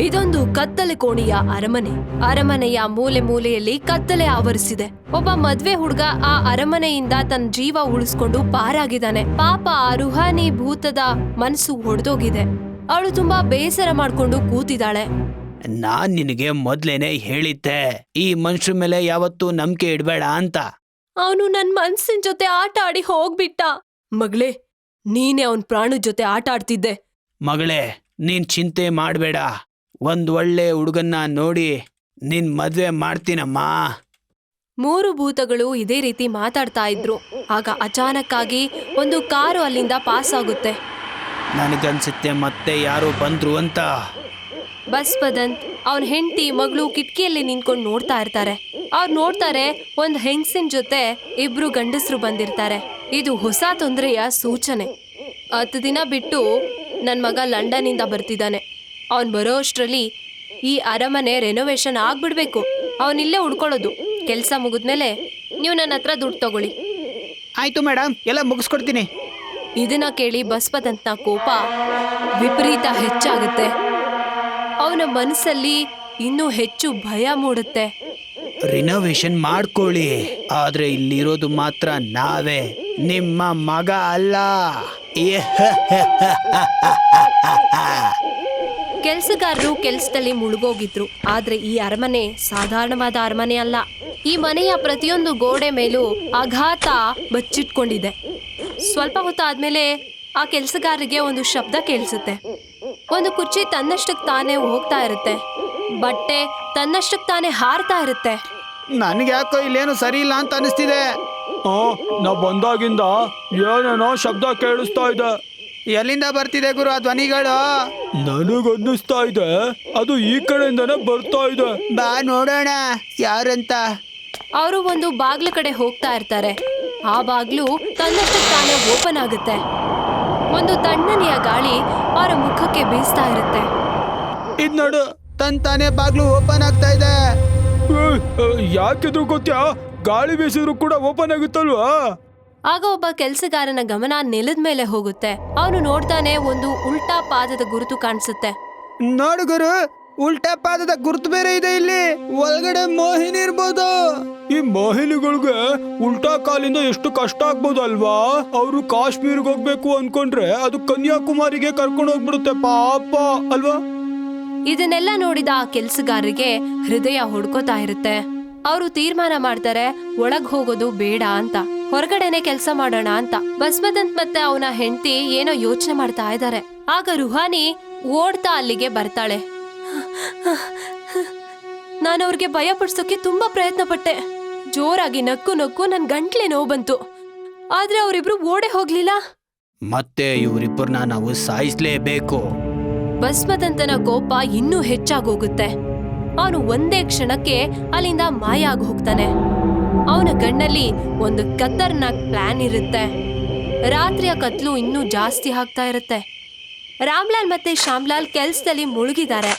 ಇದೊಂದು ಕತ್ತಲೆ ಕೋಣೆಯ ಅರಮನೆ. ಅರಮನೆಯ ಮೂಲೆ ಮೂಲೆಯಲ್ಲಿ ಕತ್ತಲೆ ಆವರಿಸಿದೆ. ಒಬ್ಬ ಮದ್ವೆ ಹುಡುಗ ಆ ಅರಮನೆಯಿಂದ ತನ್ನ ಜೀವ ಉಳಿಸ್ಕೊಂಡು ಪಾರಾಗಿದ್ದಾನೆ. ಪಾಪ ಆ ರುಹಾನಿ ಭೂತದ ಮನಸ್ಸು ಹೊಡೆದೋಗಿದೆ. ಅವಳು ತುಂಬಾ ಬೇಸರ ಮಾಡ್ಕೊಂಡು ಕೂತಿದ್ದಾಳೆ. ನಾನ್ ನಿನಗೆ ಮೊದ್ಲೇನೆ ಹೇಳಿದ್ದೆ, ಈ ಮನುಷ್ಯ ಮೇಲೆ ಯಾವತ್ತೂ ನಂಬಿಕೆ ಇಡ್ಬೇಡ ಅಂತ. ಅವನು ನನ್ ಮನ್ಸಿನ ಜೊತೆ ಆಟ ಆಡಿ ಹೋಗ್ಬಿಟ್ಟ. ಮಗಳೇ, ನೀನೇ ಅವನ್ ಪ್ರಾಣದ ಜೊತೆ ಆಟ ಆಡ್ತಿದ್ದೆ. ಮಗಳೇ, ನೀನ್ ಚಿಂತೆ ಮಾಡ್ಬೇಡ. ಒಂದ್ ಒಳ್ಳೆ ಹುಡುಗನ್ನ ನೋಡಿ ನಿನ್ ಮದ್ವೆ ಮಾಡ್ತೀನಮ್ಮ. 3 ಭೂತಗಳು ಇದೇ ರೀತಿ ಮಾತಾಡ್ತಾ ಇದ್ರು. ಆಗ ಅಚಾನಕ್ ಆಗಿ ಒಂದು ಕಾರು ಅಲ್ಲಿಂದ ಪಾಸ್ ಆಗುತ್ತೆ. ನನಗನ್ಸುತ್ತೆ ಮತ್ತೆ ಯಾರೋ ಬಂದ್ರು ಅಂತ. ಬಸ್ಪದಂತ್ ಅವನ್ ಹೆಂಡತಿ ಮಗಳು ಕಿಟಕಿಯಲ್ಲಿ ನಿಂತ್ಕೊಂಡು ನೋಡ್ತಾ ಇರ್ತಾರೆ. ಅವ್ರು ನೋಡ್ತಾರೆ, ಒಂದ್ ಹೆಂಗಸಿನ ಜೊತೆ 2 ಗಂಡಸರು ಬಂದಿರ್ತಾರೆ. ಇದು ಹೊಸ ತೊಂದರೆಯ ಸೂಚನೆ. 10 ದಿನ ಬಿಟ್ಟು ನನ್ ಮಗ ಲಂಡನ್ ಇಂದ ಬರ್ತಿದ್ದಾನೆ. ಅವನ್ ಬರೋ ಅಷ್ಟ್ರಲ್ಲಿ ಈ ಅರಮನೆ ರೆನೋವೇಷನ್ ಆಗ್ಬಿಡ್ಬೇಕು. ಅವನಿಲ್ಲೇ ಉಳ್ಕೊಳ್ಳೋದು. ಕೆಲ್ಸ ಮುಗಿದ್ಮೇಲೆ ನೀವು ನನ್ನ ಹತ್ರ ದುಡ್ಡು ತಗೊಳ್ಳಿ. ಆಯ್ತು ಮೇಡಮ್, ಎಲ್ಲ ಮುಗಿಸ್ಕೊಡ್ತೀನಿ. ಇದನ್ನ ಕೇಳಿ ಬಸ್ಪದಂತ್ನ ಕೋಪ ವಿಪರೀತ ಹೆಚ್ಚಾಗುತ್ತೆ. ಅವನ ಮನಸ್ಸಲ್ಲಿ ಇನ್ನೂ ಹೆಚ್ಚು ಭಯ ಮೂಡುತ್ತೆ. ರಿನೋವೇಷನ್ ಮಾಡ್ಕೊಳ್ಳಿ, ಆದ್ರೆ ಇಲ್ಲಿರೋದು ಮಾತ್ರ ನಾವೇ, ನಿಮ್ಮ ಮಗ ಅಲ್ಲ. ಕೆಲ್ಸಗಾರರು ಕೆಲ್ಸದಲ್ಲಿ ಮುಳುಗೋಗಿದ್ರು. ಆದ್ರೆ ಈ ಅರಮನೆ ಸಾಧಾರಣವಾದ ಅರಮನೆ ಅಲ್ಲ. ಈ ಮನೆಯ ಪ್ರತಿಯೊಂದು ಗೋಡೆ ಮೇಲೂ ಆಘಾತ ಬಚ್ಚಿಟ್ಕೊಂಡಿದೆ. ಸ್ವಲ್ಪ ಹೊತ್ತಾದ್ಮೇಲೆ ಆ ಕೆಲ್ಸಗಾರರಿಗೆ ಒಂದು ಶಬ್ದ ಕೇಳಿಸುತ್ತೆ. ಒಂದು ಕುರ್ಚಿ ತನ್ನಷ್ಟಕ್ಕೆ ತಾನೇ ಹೋಗ್ತಾ ಇರುತ್ತೆ. ಬಟ್ಟೆ ತನ್ನಷ್ಟಕ್ಕೆ ತಾನೇ ಹಾರ್ತಾ ಇರುತ್ತೆ. ನನ್ಗೆ ಯಾಕೋ ಇಲ್ಲೇನು ಸರಿ ಇಲ್ಲ ಅಂತ ಅನಿಸ್ತಿದೆ. ನಾ ಬಂದಾಗಿಂದ ಏನೇನೋ ಶಬ್ದ ಕೇಳಿಸ್ತಾ ಇದೆ. ಎಲ್ಲಿಂದ ಬರ್ತಿದೆ ಗುರು ಆ ಧ್ವನಿಗಳು? ನನಗನ್ನಿಸ್ತಾ ಇದೆ ಅದು ಈ ಕಡೆಯಿಂದನೇ ಬರ್ತಾ ಇದೆ. ಬಾ ನೋಡೋಣ ಯಾರಂತ. ಅವರು ಒಂದು ಬಾಗ್ಲ ಕಡೆ ಹೋಗ್ತಾ ಇರ್ತಾರೆ. ಆ ಬಾಗ್ಲು ತನ್ನಷ್ಟಕ್ಕೆ ತಾನೇ ಓಪನ್ ಆಗುತ್ತೆ. ಒಂದು ತಣ್ಣನೆಯ ಗಾಳಿ ಅವರ ಮುಖಕ್ಕೆ ಬೀಸ್ತಾ ಇರುತ್ತೆ. ಇದ್ ನೋಡು, ತಾನೇ ಬಾಗ್ಲು ಓಪನ್ ಆಗ್ತಾ ಇದೆ. ಯಾಕಿದ್ರು ಗೊತ್ತಾ, ಗಾಳಿ ಬೀಸಿದ್ರು ಕೂಡ ಓಪನ್ ಆಗುತ್ತಲ್ವಾ? ಆಗ ಒಬ್ಬ ಕೆಲ್ಸಗಾರನ ಗಮನ ನೆಲದ ಮೇಲೆ ಹೋಗುತ್ತೆ. ಅವನು ನೋಡ್ತಾನೆ, ಒಂದು ಉಲ್ಟಾ ಪಾದದ ಗುರುತು ಕಾಣಿಸುತ್ತೆ. ನೋಡು ಗುರು, ಉಲ್ಟಾ ಪಾದದ ಗುರುತು ಬೇರೆ ಇದೆ ಇಲ್ಲಿ. ಒಳಗಡೆ ಮೋಹಿನಿ ಇರ್ಬೋದು. ಈ ಮೋಹಿನಿಗಳಿಗೆ ಉಲ್ಟಾ ಕಾಲಿಂದ ಎಷ್ಟು ಕಷ್ಟ ಆಗ್ಬೋದಲ್ವಾ? ಅವರು ಕಾಶ್ಮೀರ್ಗೆ ಹೋಗ್ಬೇಕು ಅನ್ಕೊಂಡ್ರೆ ಅದು ಕನ್ಯಾಕುಮಾರಿಗೆ ಕರ್ಕೊಂಡು ಹೋಗ್ಬಿಡುತ್ತೆ ಪಾಪ ಅಲ್ವಾ? ಇದನ್ನೆಲ್ಲ ನೋಡಿದ ಆ ಕೆಲ್ಸಗಾರರಿಗೆ ಹೃದಯ ಹೊಡ್ಕೋತಾ ಇರುತ್ತೆ. ಅವರು ತೀರ್ಮಾನ ಮಾಡ್ತಾರೆ, ಒಳಗ್ ಹೋಗೋದು ಬೇಡ ಅಂತ, ಹೊರಗಡೆನೆ ಕೆಲಸ ಮಾಡೋಣ ಅಂತ. ಬಸ್ಮದಂತ್ ಮತ್ತೆ ಅವನ ಹೆಂಡತಿ ಏನೋ ಯೋಚನೆ ಮಾಡ್ತಾ ಇದ್ದಾರೆ. ಆಗ ರುಹಾನಿ ಓಡ್ತಾ ಅಲ್ಲಿಗೆ ಬರ್ತಾಳೆ. ನಾನು ಅವ್ರಿಗೆ ಭಯ ಪಡಿಸೋಕೆ ತುಂಬಾ ಪ್ರಯತ್ನ ಪಟ್ಟೆ. ಜೋರಾಗಿ ನಕ್ಕು ನಕ್ಕು ನನ್ ಗಂಟ್ಲೆ ನೋವು ಬಂತು. ಆದ್ರೆ ಅವರಿಬ್ರು ಓಡೆ ಹೋಗ್ಲಿಲ್ಲ. ಮತ್ತೆ ಇವರಿಬ್ಬರನ್ನ ನಾವು ಸಾಯಿಸ್ಲೇಬೇಕು. ಬಸ್ಮದಂತನ ಕೋಪ ಇನ್ನೂ ಹೆಚ್ಚಾಗೋಗುತ್ತೆ. ಅವನು ಒಂದೇ ಕ್ಷಣಕ್ಕೆ ಅಲ್ಲಿಂದ ಮಾಯ ಆಗಿ ಹೋಗ್ತಾನೆ. ಅವನ ಕಣ್ಣಲ್ಲಿ ಒಂದು ಖತರ್ನಾಕ್ ಪ್ಲಾನ್ ಇರುತ್ತೆ. ರಾತ್ರಿಯ ಕತ್ಲು ಇನ್ನೂ ಜಾಸ್ತಿ ಆಗ್ತಾ ಇರುತ್ತೆ. ರಾಮ್ಲಾಲ್ ಮತ್ತೆ ಶ್ಯಾಮ್ಲಾಲ್ ಕೆಲ್ಸದಲ್ಲಿ ಮುಳುಗಿದ್ದಾರೆ.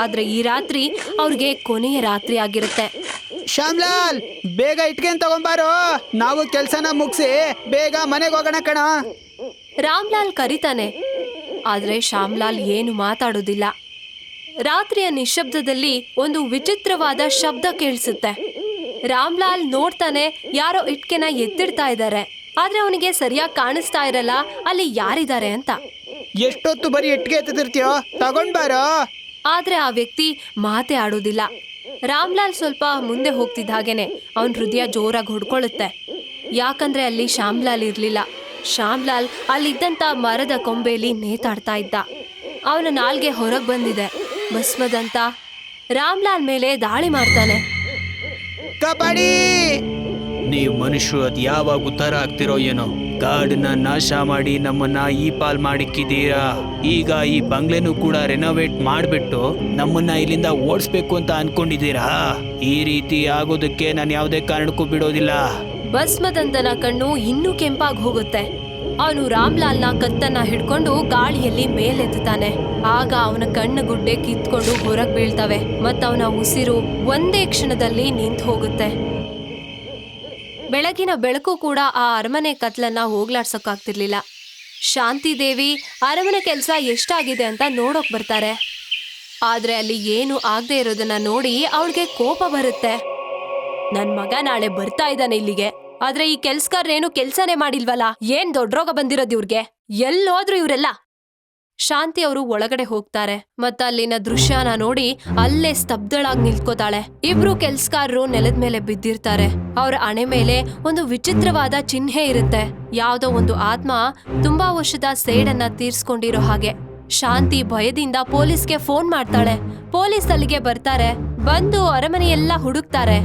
ಆದ್ರೆ ಈ ರಾತ್ರಿ ಅವ್ರಿಗೆ ಕೊನೆಯ ರಾತ್ರಿ ಆಗಿರುತ್ತೆ. ಶ್ಯಾಮ್ಲಾಲ್, ಬೇಗ ಇಟ್ಕೆನ್ ತಗೊಂಬಾರೋ, ನಾವು ಕೆಲ್ಸನ ಮುಗಿಸಿ ಬೇಗ ಮನೆಗೆ ಹೋಗೋಣ ಕಣ. ರಾಮ್ಲಾಲ್ ಕರೀತಾನೆ. ಆದ್ರೆ ಶ್ಯಾಮ್ಲಾಲ್ ಏನು ಮಾತಾಡೋದಿಲ್ಲ. ರಾತ್ರಿಯ ನಿಶ್ಶಬ್ದದಲ್ಲಿ ಒಂದು ವಿಚಿತ್ರವಾದ ಶಬ್ದ ಕೇಳಿಸುತ್ತೆ. ರಾಮ್ಲಾಲ್ ನೋಡ್ತಾನೆ, ಯಾರೋ ಇಟ್ಕೆನ ಎತ್ತಿಡ್ತಾ ಇದ್ದಾರೆ. ಆದ್ರೆ ಅವನಿಗೆ ಸರಿಯಾಗಿ ಕಾಣಿಸ್ತಾ ಇರಲ್ಲ ಅಲ್ಲಿ ಯಾರಿದ್ದಾರೆ ಅಂತ. ಎಷ್ಟೊತ್ತು ಬರೀ ಇಟ್ಕೆ ಎತ್ತಿರ್ತೀಯೋ, ತಗೊಂಡ್ಬಾರೋ. ಆದ್ರೆ ಆ ವ್ಯಕ್ತಿ ಮಾತೇ ಆಡೋದಿಲ್ಲ. ರಾಮ್ಲಾಲ್ ಸ್ವಲ್ಪ ಮುಂದೆ ಹೋಗ್ತಿದ್ದ ಹಾಗೇನೆ ಅವನ ಹೃದಯ ಜೋರಾಗಿ ಹೊಡ್ಕೊಳ್ಳುತ್ತೆ. ಯಾಕಂದ್ರೆ ಅಲ್ಲಿ ಶ್ಯಾಮ್ಲಾಲ್ ಇರ್ಲಿಲ್ಲ. ಶ್ಯಾಮ್ಲಾಲ್ ಅಲ್ಲಿದ್ದಂತ ಮರದ ಕೊಂಬೆಯಲ್ಲಿ ನೇತಾಡ್ತಾ ಇದ್ದ. ಅವನ ನಾಲ್ಗೆ ಹೊರಗೆ ಬಂದಿದೆ. ಭಸ್ಮದಂತ ರಾಮ್ಲಾಲ್ ಮೇಲೆ ದಾಳಿ ಮಾಡ್ತಾನೆ. ಕಬಡ್ಡಿ! ನೀವು ಮನುಷ್ಯರು ಅದ್ ಯಾವಾಗ ಉತ್ತರ ಆಗ್ತಿರೋ ಏನೋ. ಕಾಡನ್ನ ನಾಶ ಮಾಡಿ ನಮ್ಮನ್ನ ಈ ಪಾಲ್ ಮಾಡಿಕ್ಕಿದೀರಾ. ಈಗ ಈ ಬಂಗ್ಲೆನೂ ಕೂಡ ರೆನೋವೇಟ್ ಮಾಡ್ಬಿಟ್ಟು ನಮ್ಮನ್ನ ಇಲ್ಲಿಂದ ಓಡಿಸ್ಬೇಕು ಅಂತ ಅನ್ಕೊಂಡಿದ್ದೀರಾ. ಈ ರೀತಿ ಆಗೋದಕ್ಕೆ ನಾನು ಯಾವುದೇ ಕಾರಣಕ್ಕೂ ಬಿಡೋದಿಲ್ಲ. ಭಸ್ಮದಂತನ ಕಣ್ಣು ಇನ್ನೂ ಕೆಂಪಾಗಿ ಹೋಗುತ್ತೆ. ಅವನು ರಾಮ್ಲಾಲ್ನ ಕತ್ತನ್ನ ಹಿಡ್ಕೊಂಡು ಗಾಳಿಯಲ್ಲಿ ಮೇಲೆತ್ತಾನೆ. ಆಗ ಅವನ ಕಣ್ಣು ಗುಡ್ಡೆ ಕಿತ್ಕೊಂಡು ಹೊರಗೆ ಬೀಳ್ತವೆ. ಮತ್ತವನ ಉಸಿರು ಒಂದೇ ಕ್ಷಣದಲ್ಲಿ ನಿಂತು ಹೋಗುತ್ತೆ. ಬೆಳಗಿನ ಬೆಳಕು ಕೂಡ ಆ ಅರಮನೆ ಕತ್ಲನ್ನ ಹೋಗ್ಲಾಡ್ಸೋಕ್ಕಾಗ್ತಿರ್ಲಿಲ್ಲ. ಶಾಂತಿ ದೇವಿ ಅರಮನೆ ಕೆಲಸ ಎಷ್ಟಾಗಿದೆ ಅಂತ ನೋಡೋಕ್ ಬರ್ತಾರೆ. ಆದ್ರೆ ಅಲ್ಲಿ ಏನು ಆಗದೆ ಇರೋದನ್ನ ನೋಡಿ ಅವಳಿಗೆ ಕೋಪ ಬರುತ್ತೆ. ನನ್ ಮಗ ನಾಳೆ ಬರ್ತಾ ಇದ್ದಾನೆ ಇಲ್ಲಿಗೆ, ಆದ್ರೆ ಈ ಕೆಲ್ಸಗಾರರೇನು ಕೆಲ್ಸನೇ ಮಾಡಿಲ್ವಲ್ಲ, ಏನ್ ದೊಡ್ಡ ರೋಗ ಬಂದಿರೋದು ಇವ್ರಿಗೆ, ಎಲ್ಲೋದ್ರು ಇವ್ರೆಲ್ಲ. ಶಾಂತಿ ಅವರು ಒಳಗಡೆ ಹೋಗ್ತಾರೆ ಮತ್ತ ಅಲ್ಲಿನ ದೃಶ್ಯನ ನೋಡಿ ಅಲ್ಲೇ ಸ್ತಬ್ಧಳಾಗಿ ನಿಲ್ಕೋತಾಳೆ. ಇಬ್ರು ಕೆಲ್ಸಗಾರರು ನೆಲದ ಮೇಲೆ ಬಿದ್ದಿರ್ತಾರೆ. ಅವ್ರ ಹಣೆ ಮೇಲೆ ಒಂದು ವಿಚಿತ್ರವಾದ ಚಿಹ್ನೆ ಇರುತ್ತೆ. ಯಾವ್ದೋ ಒಂದು ಆತ್ಮ ತುಂಬಾ ವರ್ಷದ ಸೇಡನ್ನ ತೀರ್ಸ್ಕೊಂಡಿರೋ ಹಾಗೆ. ಶಾಂತಿ ಭಯದಿಂದ ಪೊಲೀಸ್ಗೆ ಫೋನ್ ಮಾಡ್ತಾಳೆ. ಪೊಲೀಸ್ ಅಲ್ಲಿಗೆ ಬರ್ತಾರೆ. ಬಂದು ಅರಮನೆಯೆಲ್ಲ ಹುಡುಕ್ತಾರೆ.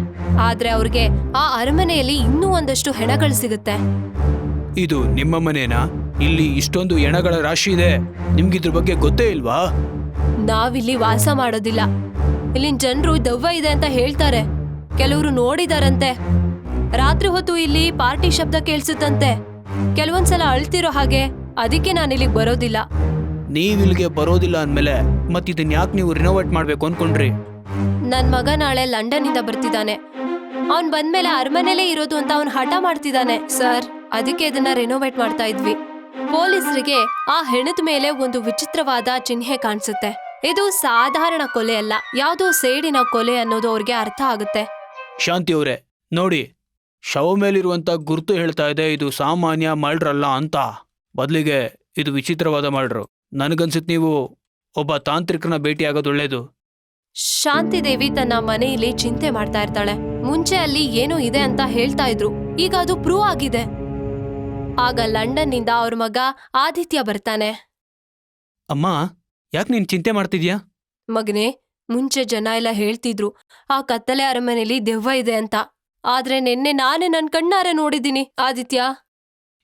ಆದ್ರೆ ಅವ್ರಿಗೆ ಆ ಅರಮನೆಯಲ್ಲಿ ಇನ್ನೂ ಒಂದಷ್ಟು ಹೆಣಗಳು ಸಿಗುತ್ತೆ. ಇದು ನಿಮ್ಮ ಮನೇನಾ? ಇಲ್ಲಿ ಇಷ್ಟೊಂದು ಹೆಣಗಳ ರಾಶಿ ಇದೆ, ನಿಮ್ಗಿದ್ರ ಬಗ್ಗೆ ಗೊತ್ತೇ ಇಲ್ವಾ? ನಾವಿಲ್ಲಿ ವಾಸ ಮಾಡೋದಿಲ್ಲ. ಇಲ್ಲಿನ ಜನರು ದೆವ್ವ ಇದೆ ಅಂತ ಹೇಳ್ತಾರೆ. ಕೆಲವರು ನೋಡಿದಾರಂತೆ. ರಾತ್ರಿ ಹೊತ್ತು ಇಲ್ಲಿ ಪಾರ್ಟಿ ಶಬ್ದ ಕೇಳಿಸುತ್ತಂತೆ. ಕೆಲವೊಂದ್ಸಲ ಅಳ್ತಿರೋ ಹಾಗೆ. ಅದಕ್ಕೆ ನಾನಿಲ್ಲಿಗೆ ಬರೋದಿಲ್ಲ. ನೀವಿಲ್ಗೆ ಬರೋದಿಲ್ಲ ಅಂದ್ಮೇಲೆ ಮತ್ತಿದನ್ ಯಾಕೆ ನೀವು ರಿನೋವೇಟ್ ಮಾಡ್ಬೇಕು ಅನ್ಕೊಂಡ್ರಿ? ನನ್ ಮಗ ನಾಳೆ ಲಂಡನ್ ಇಂದ ಬರ್ತಿದ್ದಾನೆ. ಅವ್ನ್ ಬಂದ್ಮೇಲೆ ಅರಮನೆಲೇ ಇರೋದು ಅಂತ ಅವ್ನ್ ಹಠ ಮಾಡ್ತಿದ್ದಾನೆ ಸರ್. ಅದಕ್ಕೆ ಇದನ್ನ ರಿನೋವೇಟ್ ಮಾಡ್ತಾ ಇದ್ವಿ. ಪೊಲೀಸರಿಗೆ ಆ ಹೆಣದ ಮೇಲೆ ಒಂದು ವಿಚಿತ್ರವಾದ ಚಿಹ್ನೆ ಕಾಣಿಸುತ್ತೆ. ಇದು ಸಾಧಾರಣ ಕೊಲೆ ಅಲ್ಲ, ಯಾವ್ದೋ ಸೇಡಿನ ಕೊಲೆ ಅನ್ನೋದು ಅವ್ರಿಗೆ ಅರ್ಥ ಆಗುತ್ತೆ. ಶಾಂತಿ ಅವರೇ ನೋಡಿ, ಶವ ಮೇಲಿರುವಂತ ಗುರುತು ಹೇಳ್ತಾ ಇದೆ ಇದು ಸಾಮಾನ್ಯ ಮರ್ಡರ್ ಅಲ್ಲ ಅಂತ. ಬದಲಿಗೆ ಇದು ವಿಚಿತ್ರವಾದ ಮರ್ಡರ್. ನನಗನ್ಸುತ್ತೆ ನೀವು ಒಬ್ಬ ತಾಂತ್ರಿಕನ ಭೇಟಿ ಆಗೋದು ಒಳ್ಳೇದು. ಶಾಂತಿದೇವಿ ತನ್ನ ಮನೆಯಲ್ಲಿ ಚಿಂತೆ ಮಾಡ್ತಾ ಇರ್ತಾಳೆ. ಮುಂಚೆ ಅಲ್ಲಿ ಏನೋ ಇದೆ ಅಂತ ಹೇಳ್ತಾ ಇದ್ರು, ಈಗ ಅದು ಪ್ರೂವ್ ಆಗಿದೆ. ಆಗ ಲಂಡನ್ ನಿಂದ ಅವ್ರ ಮಗ ಆದಿತ್ಯ ಬರ್ತಾನೆ. ಅಮ್ಮ, ಯಾಕೆ ನೀನ್ ಚಿಂತೆ ಮಾಡ್ತಿದ್ಯಾ? ಮಗನೇ, ಮುಂಚೆ ಜನ ಎಲ್ಲ ಹೇಳ್ತಿದ್ರು ಆ ಕತ್ತಲೆ ಅರಮನೆಯಲ್ಲಿ ದೆವ್ವ ಇದೆ ಅಂತ. ಆದ್ರೆ ನಿನ್ನೆ ನಾನೇ ನನ್ ಕಣ್ಣಾರೆ ನೋಡಿದ್ದೀನಿ ಆದಿತ್ಯ.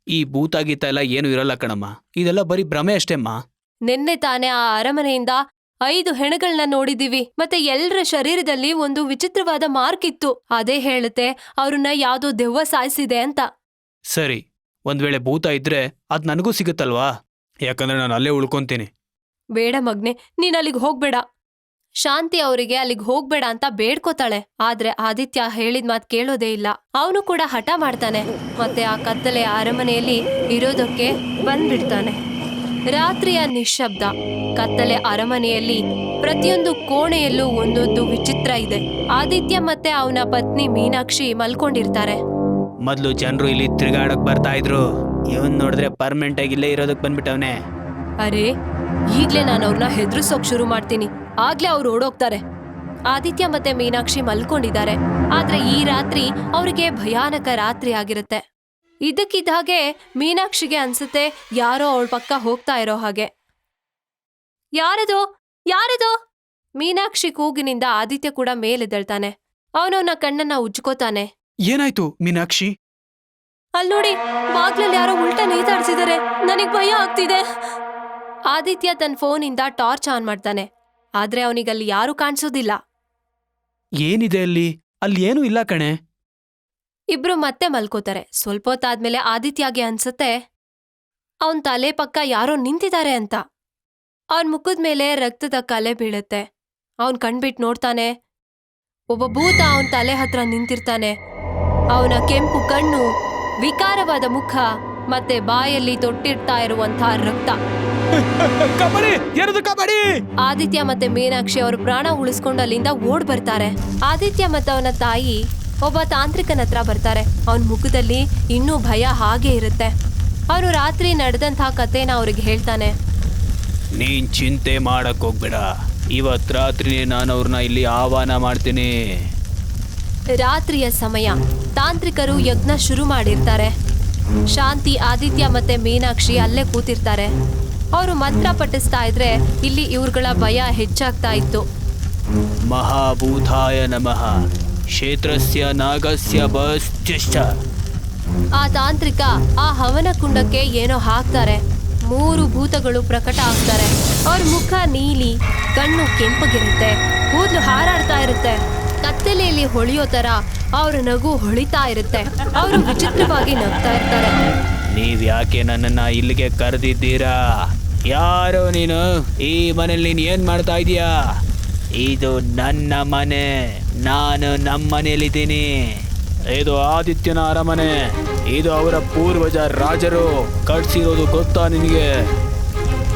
ಈ ಭೂತ ಗೀತ ಎಲ್ಲ ಏನು ಇರಲ್ಲ ಕಣಮ್ಮ, ಇದೆಲ್ಲ ಬರೀ ಭ್ರಮೆ ಅಷ್ಟೇಮ್ಮ. ನಿನ್ನೆ ತಾನೇ ಆ ಅರಮನೆಯಿಂದ 5 ಹೆಣಗಳನ್ನ ನೋಡಿದೀವಿ. ಮತ್ತೆ ಎಲ್ಲರ ಶರೀರದಲ್ಲಿ ಒಂದು ವಿಚಿತ್ರವಾದ ಮಾರ್ಕ್ ಇತ್ತು. ಅದೇ ಹೇಳುತ್ತೆ ಅವ್ರನ್ನ ಯಾವ್ದೋ ದೆವ್ವ ಸಾಯಿಸಿದೆ ಅಂತ. ಸರಿ, ಒಂದ್ ವೇಳೆ ಭೂತ ಇದ್ರೆ ಅದ್ ನನಗೂ ಸಿಗುತ್ತಲ್ವಾ? ಯಾಕಂದ್ರೆ ನಾನು ಅಲ್ಲೇ ಉಳ್ಕೊಂತೀನಿ. ಬೇಡ ಮಗ್ನೆ, ನೀನ್ ಅಲ್ಲಿಗೆ ಹೋಗ್ಬೇಡ. ಶಾಂತಿ ಅವರಿಗೆ ಅಲ್ಲಿಗೆ ಹೋಗ್ಬೇಡ ಅಂತ ಬೇಡ್ಕೋತಾಳೆ. ಆದ್ರೆ ಆದಿತ್ಯ ಹೇಳಿದ ಮಾತ್ ಕೇಳೋದೇ ಇಲ್ಲ. ಅವನು ಕೂಡ ಹಠ ಮಾಡ್ತಾನೆ. ಮತ್ತೆ ಆ ಕತ್ತಲೆ ಅರಮನೆಯಲ್ಲಿ ಇರೋದಕ್ಕೆ ಬಂದ್ಬಿಡ್ತಾನೆ. ರಾತ್ರಿಯ ನಿಶ್ಶಬ್ದ. ಕತ್ತಲೆ ಅರಮನೆಯಲ್ಲಿ ಪ್ರತಿಯೊಂದು ಕೋಣೆಯಲ್ಲೂ ಒಂದೊಂದು ವಿಚಿತ್ರ ಇದೆ. ಆದಿತ್ಯ ಮತ್ತೆ ಅವನ ಪತ್ನಿ ಮೀನಾಕ್ಷಿ ಮಲ್ಕೊಂಡಿರ್ತಾರೆ. ಮೊದ್ಲು ಜನರು ಇಲ್ಲಿ ತಿರುಗಾಡಕ್ ಬರ್ತಾ ಇದ್ರು, ಇವನ್ ನೋಡಿದ್ರೆ ಪರ್ಮನೆಂಟ್ ಆಗಿ ಇಲ್ಲೇ ಇರೋದಕ್ ಬಂದ್ಬಿಟ್ಟವನೆ. ಅರೆ, ಈಗ್ಲೇ ನಾನು ಅವ್ರನ್ನ ಹೆದರ್ಸೋಕ್ ಶುರು ಮಾಡ್ತೀನಿ, ಆಗ್ಲೇ ಅವ್ರು ಓಡೋಗ್ತಾರೆ. ಆದಿತ್ಯ ಮತ್ತೆ ಮೀನಾಕ್ಷಿ ಮಲ್ಕೊಂಡಿದ್ದಾರೆ. ಆದ್ರೆ ಈ ರಾತ್ರಿ ಅವ್ರಿಗೆ ಭಯಾನಕ ರಾತ್ರಿ ಆಗಿರುತ್ತೆ. ಇದಕ್ಕಿದ್ದ ಹಾಗೆ ಮೀನಾಕ್ಷಿಗೆ ಅನ್ಸುತ್ತೆ ಯಾರೋ ಅವಳ ಪಕ್ಕ ಹೋಗ್ತಾ ಇರೋ ಹಾಗೆ. ಯಾರದು ಯಾರದು? ಮೀನಾಕ್ಷಿ ಕೂಗಿನಿಂದ ಆದಿತ್ಯ ಕೂಡ ಮೇಲೆದ್ದೇಳ್ತಾನೆ. ಅವನವನ ಕಣ್ಣನ್ನ ಉಜ್ಕೋತಾನೆ. ಏನಾಯ್ತು ಮೀನಾಕ್ಷಿ? ಅಲ್ನೋಡಿ, ಬಾಗ್ಲಲ್ಲಿ ಯಾರೋ ಉಲ್ಟಾ ನೇತಾಡ್ಸಿದಾರೆ. ನನಗ್ ಭಯ ಆಗ್ತಿದೆ. ಆದಿತ್ಯ ತನ್ನ ಫೋನಿಂದ ಟಾರ್ಚ್ ಆನ್ ಮಾಡ್ತಾನೆ. ಆದ್ರೆ ಅವನಿಗಲ್ಲಿ ಯಾರೂ ಕಾಣಿಸೋದಿಲ್ಲ. ಏನಿದೆ ಅಲ್ಲಿ? ಅಲ್ಲಿ ಏನೂ ಇಲ್ಲ ಕಣೆ. ಇಬ್ರು ಮತ್ತೆ ಮಲ್ಕೋತಾರೆ. ಸ್ವಲ್ಪ ಹೊತ್ತಾದ್ಮೇಲೆ ಆದಿತ್ಯಗೆ ಅನ್ಸುತ್ತೆ ಅವನ್ ತಲೆ ಪಕ್ಕ ಯಾರೋ ನಿಂತಿದ್ದಾರೆ ಅಂತ. ಅವನ್ ಮುಖದ ಮೇಲೆ ರಕ್ತದ ಕಲೆ ಬೀಳುತ್ತೆ. ಅವನ್ ಕಣ್ಬಿಟ್ ನೋಡ್ತಾನೆ. ಒಬ್ಬ ಭೂತ ಅವನ್ ತಲೆ ಹತ್ರ ನಿಂತಿರ್ತಾನೆ. ಅವನ ಕೆಂಪು ಕಣ್ಣು, ವಿಕಾರವಾದ ಮುಖ ಮತ್ತೆ ಬಾಯಲ್ಲಿ ತೊಟ್ಟಿರ್ತಾ ಇರುವಂತ ರಕ್ತ. ಆದಿತ್ಯ ಮತ್ತೆ ಮೀನಾಕ್ಷಿ ಅವರು ಪ್ರಾಣ ಉಳಿಸ್ಕೊಂಡು ಅಲ್ಲಿಂದ ಓಡ್ ಬರ್ತಾರೆ. ಆದಿತ್ಯ ಮತ್ತೆ ಅವನ ತಾಯಿ ಒಬ್ಬ ತಾಂತ್ರಿಕನ ಹತ್ರ ಬರ್ತಾರೆ. ಅವನ ಮುಖದಲ್ಲಿ ಇನ್ನೂ ಭಯ ಹಾಗೆ ಇರುತ್ತೆ. ಅವನು ರಾತ್ರಿ ನಡೆದಂತಹ ಕಥೆನ ಅವ್ರಿಗೆ ಹೇಳ್ತಾನೆ. ನೀನ್ ಚಿಂತೆ ಮಾಡಕ್ ಹೋಗ್ಬೇಡ, ಇವತ್ ರಾತ್ರಿ ನಾನು ಅವ್ರನ್ನ ಇಲ್ಲಿ ಆಹ್ವಾನ ಮಾಡ್ತೀನಿ. ರಾತ್ರಿಯ ಸಮಯ. ತಾಂತ್ರಿಕರು ಯಜ್ಞ ಶುರು ಮಾಡಿರ್ತಾರೆ. ಶಾಂತಿ, ಆದಿತ್ಯ ಮತ್ತೆ ಮೀನಾಕ್ಷಿ ಅಲ್ಲೇ ಕೂತಿರ್ತಾರೆ. ಅವರು ಮಂತ್ರ ಪಠಿಸ್ತಾ ಇದ್ರೆ ಇಲ್ಲಿ ಇವ್ರುಗಳ ಭಯ ಹೆಚ್ಚಾಗ್ತಾ ಇತ್ತು. ಮಹಾಭೂತಾಯ ನಮಃ, ಕ್ಷೇತ್ರಸ್ಯ ನಾಗಸ್ಯ ಬಸ್ತ್ಯಶ್ಚ. ಆ ತಾಂತ್ರಿಕ ಆ ಹವನ ಕುಂಡಕ್ಕೆ ಏನೋ ಹಾಕ್ತಾರೆ. 3 ಭೂತಗಳು ಪ್ರಕಟ ಆಗ್ತಾರೆ. ಅವ್ರ ಮುಖ ನೀಲಿ, ಕಣ್ಣು ಕೆಂಪಗಿರುತ್ತೆ, ಕೂದಲು ಹಾರಾಡ್ತಾ ಇರುತ್ತೆ. ಕತ್ತಲೆಯಲ್ಲಿ ಹೊಳೆಯೋ ತರ ಅವ್ರ ನಗು ಹೊಳಿತಾ ಇರುತ್ತೆ. ಅವರು ವಿಚಿತ್ರವಾಗಿ ನಗ್ತಾ ಇರ್ತಾರೆ. ನೀವ್ ಯಾಕೆ ನನ್ನನ್ನ ಇಲ್ಲಿಗೆ ಕರೆದಿದ್ದೀರಾ? ಯಾರೋ ನೀನು? ಈ ಮನೇಲಿ ನೀನ್ ಏನ್ ಮಾಡ್ತಾ ಇದೀಯಾ? ಇದು ನನ್ನ ಮನೆ, ನಾನು ನಮ್ಮ ಮನೇಲಿದ್ದೀನಿ. ಇದು ಆದಿತ್ಯನ ಅರಮನೆ. ಇದು ಅವರ ಪೂರ್ವಜ ರಾಜರು ಕಟ್ಸಿರೋದು, ಗೊತ್ತಾ ನಿನಗೆ?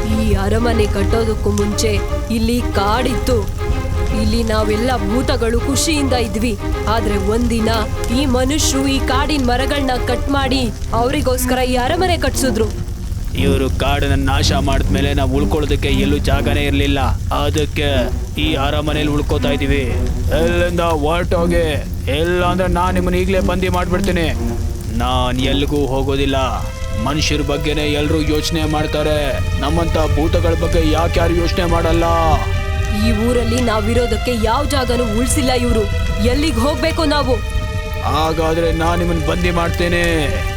ಈ ಅರಮನೆ ಕಟ್ಟೋದಕ್ಕೂ ಮುಂಚೆ ಇಲ್ಲಿ ಕಾಡಿತ್ತು. ಇಲ್ಲಿ ನಾವೆಲ್ಲ ಭೂತಗಳು ಖುಷಿಯಿಂದ ಇದ್ವಿ. ಆದ್ರೆ ಒಂದಿನ ಈ ಮನುಷ್ಯರು ಈ ಕಾಡಿನ ಮರಗಳನ್ನ ಕಟ್ ಮಾಡಿ ಅವರಿಗೋಸ್ಕರ ಈ ಅರಮನೆ ಕಟ್ಸಿದ್ರು. ಇವರು ಕಾಡನ್ನ ನಾಶ ಮಾಡಿದ್ಮೇಲೆ ನಾವು ಉಳ್ಕೊಳ್ಳೋದಕ್ಕೆ ಎಲ್ಲೂ ಜಾಗನೇ ಇರಲಿಲ್ಲ. ಅದಕ್ಕೆ ಈ ಅರಮನೆಯಲ್ಲಿ ಉಳ್ಕೋತಾ ಇದೀವಿ. ಎಲ್ಲಿಂದ ಹೊರಟೋಗಿ, ಇಲ್ಲ ಅಂದ್ರೆ ನಾನು ನಿಮ್ಮನ್ನ ಈಗಲೇ ಬಂದಿ ಮಾಡ್ಬಿಡ್ತೀನಿ. ನಾನು ಎಲ್ಲಿಗೂ ಹೋಗೋದಿಲ್ಲ. ಮನುಷ್ಯರ ಬಗ್ಗೆನೇ ಎಲ್ಲರೂ ಯೋಚನೆ ಮಾಡ್ತಾರೆ, ನಮ್ಮಂತ ಭೂತಗಳ ಬಗ್ಗೆ ಯಾಕೆ ಯಾರು ಯೋಚನೆ ಮಾಡಲ್ಲ. ಈ ಊರಲ್ಲಿ ನಾವಿರೋದಕ್ಕೆ ಯಾವ ಜಾಗನೂ ಉಳಿಸಿಲ್ಲ ಇವರು. ಎಲ್ಲಿಗೆ ಹೋಗ್ಬೇಕು ನಾವು? ಹಾಗಾದ್ರೆ ನಾನು ನಿಮ್ಮನ್ನ ಬಂದಿ ಮಾಡ್ತೇನೆ.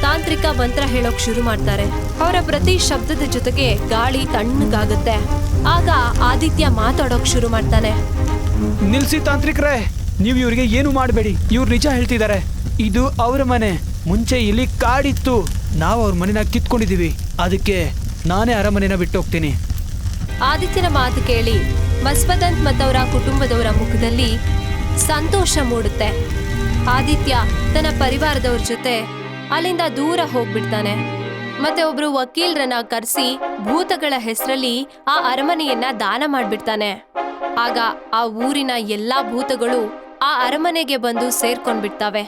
ತಾಂತ್ರಿಕ ಮಂತ್ರ ಹೇಳೋಕ್ ಶುರು ಮಾಡ್ತಾರೆ. ಅವರ ಪ್ರತಿ ಶಬ್ದದ ಜೊತೆಗೆ ಗಾಳಿ ತಣ್ಣಗಾಗುತ್ತೆ. ಆಗ ಆದಿತ್ಯ ಮಾತಾಡೋಕ್ ಶುರು ಮಾಡ್ತಾನೆ. ನಿಲ್ಸಿ ತಾಂತ್ರಿಕರೇ, ನೀವು ಇವ್ರಿಗೆ ಏನು ಮಾಡಬೇಡಿ. ಇವ್ರು ನಿಜ ಹೇಳ್ತಿದ್ದಾರೆ. ಇದು ಅವರ ಮನೆ. ಮುಂಚೆ ಇಲ್ಲಿ ಕಾಡಿತ್ತು. ನಾವು ಅವ್ರ ಮನೆನ ಕಿತ್ಕೊಂಡಿದೀವಿ. ಅದಕ್ಕೆ ನಾನೇ ಅರಮನೆನ ಬಿಟ್ಟು ಹೋಗ್ತೀನಿ. ಆದಿತ್ಯನ ಮಾತು ಕೇಳಿ ಬಸ್ಪದಂತ್ ಮತ್ತವರ ಕುಟುಂಬದವರ ಮುಖದಲ್ಲಿ ಸಂತೋಷ ಮೂಡುತ್ತೆ. ಆದಿತ್ಯ ತನ್ನ ಪರಿವಾರದವ್ರ ಜೊತೆ ಅಲ್ಲಿಂದ ದೂರ ಹೋಗ್ಬಿಡ್ತಾನೆ. ಮತ್ತೆ ಒಬ್ರು ವಕೀಲರನ್ನ ಕರೆಸಿ ಭೂತಗಳ ಹೆಸರಲ್ಲಿ ಆ ಅರಮನೆಯನ್ನ ದಾನ ಮಾಡ್ಬಿಡ್ತಾನೆ. ಆಗ ಆ ಊರಿನ ಎಲ್ಲಾ ಭೂತಗಳು ಆ ಅರಮನೆಗೆ ಬಂದು ಸೇರ್ಕೊಂಡ್ಬಿಡ್ತವೆ.